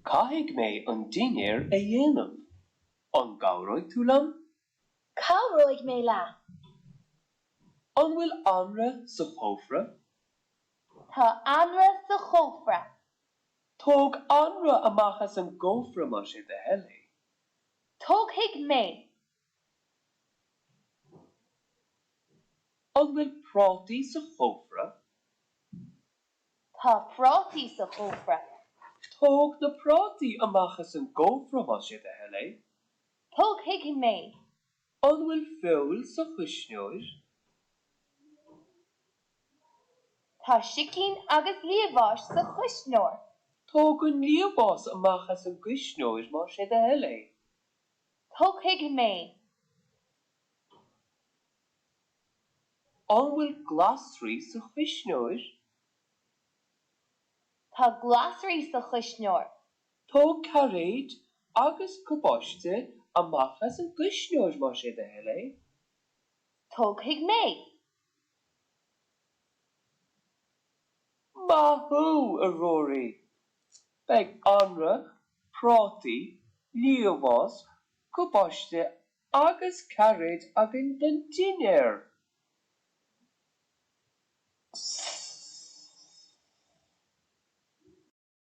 Caithfidh mé an dinnéir a dhéanamh. An gabhróidh tú liom? Cabhróidh mé leat. An bhfuil anra sa chóifre? Tá anra sa chóifre. Tóg anra amachchas an gcóifre mar sé de heile. Tógfaidh mé. An bhfuil prátaí sa chóifre? Tá prátaí sa chóifre. Tóg na prátaí amachchas an gcóifre mar sé de heile. Tógfaidh mé. An bhfuil fiúil sa choisneoir? Tá sicín agus líomhás sa choisneoir. Tóg an líomhás amachchas an gcuisneoir mar sé de heile. Tógfaidh mé. An bhfuil glasraí sa choisneoir? Tá glasraí sa choisneoir. Tóg caréid agus cobáiste amachchas an gcuisneoir mar sé de heile. Tógfaidh mé. Mathú a róirí. Beidh anra, prátaí, líomhás, cobáiste agus caréid agin den dinnéir.